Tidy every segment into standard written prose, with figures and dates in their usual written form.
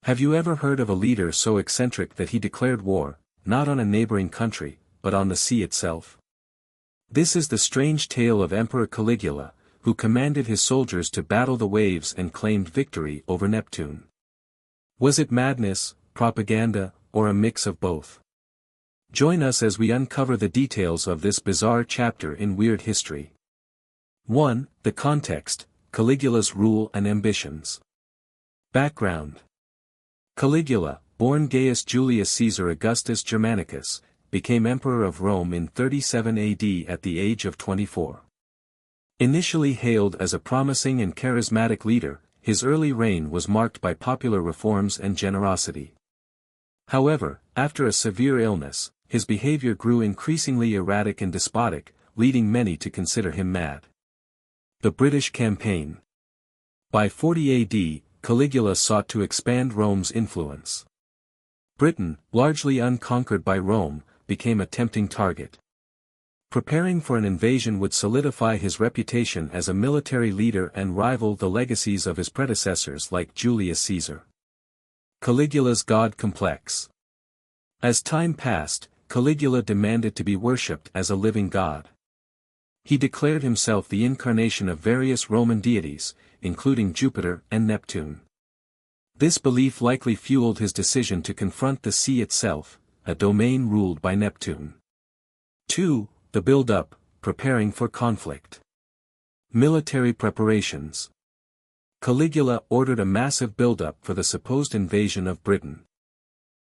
Have you ever heard of a leader so eccentric that he declared war, not on a neighboring country, but on the sea itself? This is the strange tale of Emperor Caligula, who commanded his soldiers to battle the waves and claimed victory over Neptune. Was it madness, propaganda, or a mix of both? Join us as we uncover the details of this bizarre chapter in weird history. 1. The context, Caligula's rule and ambitions. Background. Caligula, born Gaius Julius Caesar Augustus Germanicus, became emperor of Rome in 37 AD at the age of 24. Initially hailed as a promising and charismatic leader, his early reign was marked by popular reforms and generosity. However, after a severe illness, his behavior grew increasingly erratic and despotic, leading many to consider him mad. The British Campaign. By 40 AD, Caligula sought to expand Rome's influence. Britain, largely unconquered by Rome, became a tempting target. Preparing for an invasion would solidify his reputation as a military leader and rival the legacies of his predecessors like Julius Caesar. Caligula's God complex. As time passed, Caligula demanded to be worshipped as a living god. He declared himself the incarnation of various Roman deities, including Jupiter and Neptune. This belief likely fueled his decision to confront the sea itself, a domain ruled by Neptune. 2. The build-up, preparing for conflict. Military preparations. Caligula ordered a massive build-up for the supposed invasion of Britain.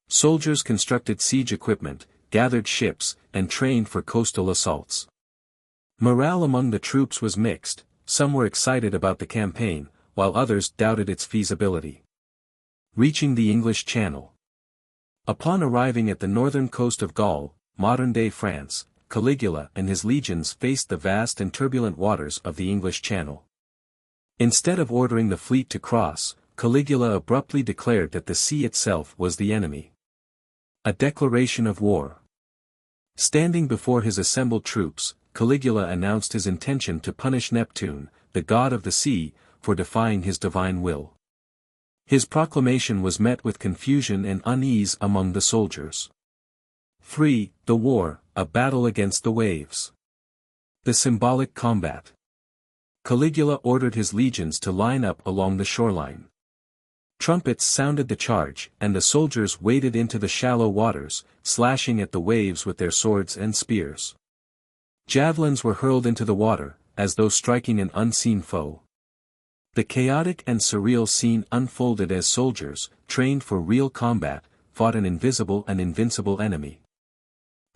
Soldiers constructed siege equipment, gathered ships, and trained for coastal assaults. Morale among the troops was mixed, some were excited about the campaign, while others doubted its feasibility. Reaching the English Channel. Upon arriving at the northern coast of Gaul, modern-day France, Caligula and his legions faced the vast and turbulent waters of the English Channel. Instead of ordering the fleet to cross, Caligula abruptly declared that the sea itself was the enemy. A declaration of war. Standing before his assembled troops, Caligula announced his intention to punish Neptune, the god of the sea, for defying his divine will. His proclamation was met with confusion and unease among the soldiers. 3. The war, a battle against the waves. The symbolic combat. Caligula ordered his legions to line up along the shoreline. Trumpets sounded the charge, and the soldiers waded into the shallow waters, slashing at the waves with their swords and spears. Javelins were hurled into the water, as though striking an unseen foe. The chaotic and surreal scene unfolded as soldiers, trained for real combat, fought an invisible and invincible enemy.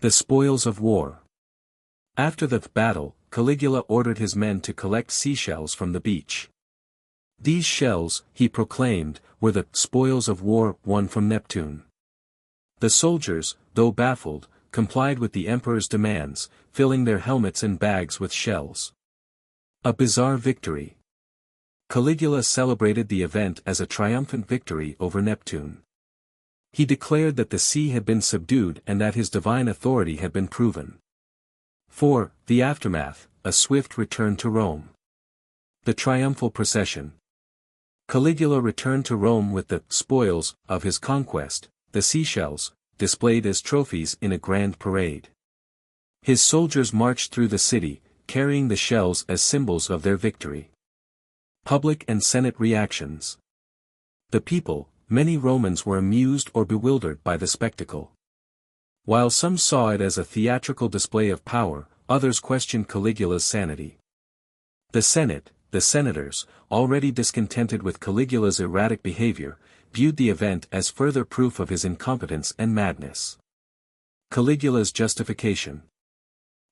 The spoils of war. After the battle, Caligula ordered his men to collect seashells from the beach. These shells, he proclaimed, were the spoils of war won from Neptune. The soldiers, though baffled, complied with the emperor's demands, filling their helmets and bags with shells. A bizarre victory. Caligula celebrated the event as a triumphant victory over Neptune. He declared that the sea had been subdued and that his divine authority had been proven. 4. The aftermath, a swift return to Rome. The triumphal procession. Caligula returned to Rome with the spoils of his conquest, the seashells, displayed as trophies in a grand parade. His soldiers marched through the city, carrying the shells as symbols of their victory. Public and Senate reactions. The people, many Romans were amused or bewildered by the spectacle. While some saw it as a theatrical display of power, others questioned Caligula's sanity. The Senate, the senators, already discontented with Caligula's erratic behavior, viewed the event as further proof of his incompetence and madness. Caligula's justification.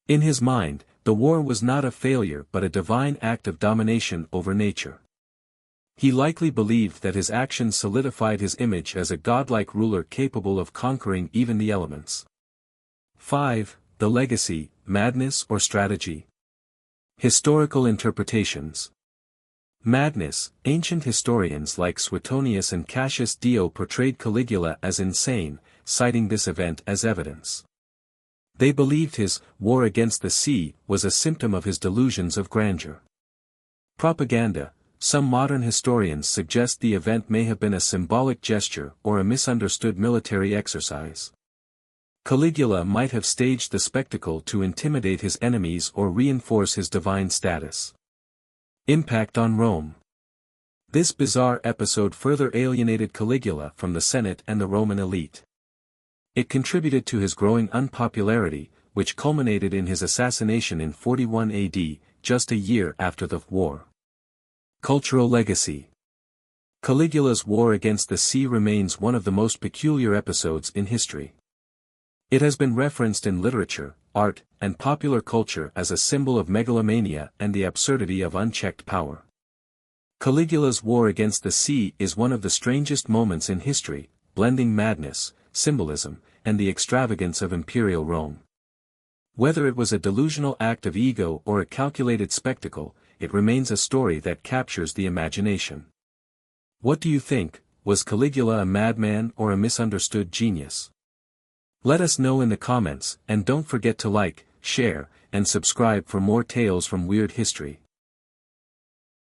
In his mind, the war was not a failure but a divine act of domination over nature. He likely believed that his actions solidified his image as a godlike ruler capable of conquering even the elements. 5. The legacy, madness or strategy. Historical interpretations. Madness. Ancient historians like Suetonius and Cassius Dio portrayed Caligula as insane, citing this event as evidence. They believed his war against the sea was a symptom of his delusions of grandeur. Propaganda. Some modern historians suggest the event may have been a symbolic gesture or a misunderstood military exercise. Caligula might have staged the spectacle to intimidate his enemies or reinforce his divine status. Impact on Rome. This bizarre episode further alienated Caligula from the Senate and the Roman elite. It contributed to his growing unpopularity, which culminated in his assassination in 41 AD, just a year after the war. Cultural legacy. Caligula's war against the sea remains one of the most peculiar episodes in history. It has been referenced in literature, art, and popular culture as a symbol of megalomania and the absurdity of unchecked power. Caligula's war against the sea is one of the strangest moments in history, blending madness, symbolism, and the extravagance of imperial Rome. Whether it was a delusional act of ego or a calculated spectacle, it remains a story that captures the imagination. What do you think? Was Caligula a madman or a misunderstood genius? Let us know in the comments, and don't forget to like, share, and subscribe for more tales from weird history.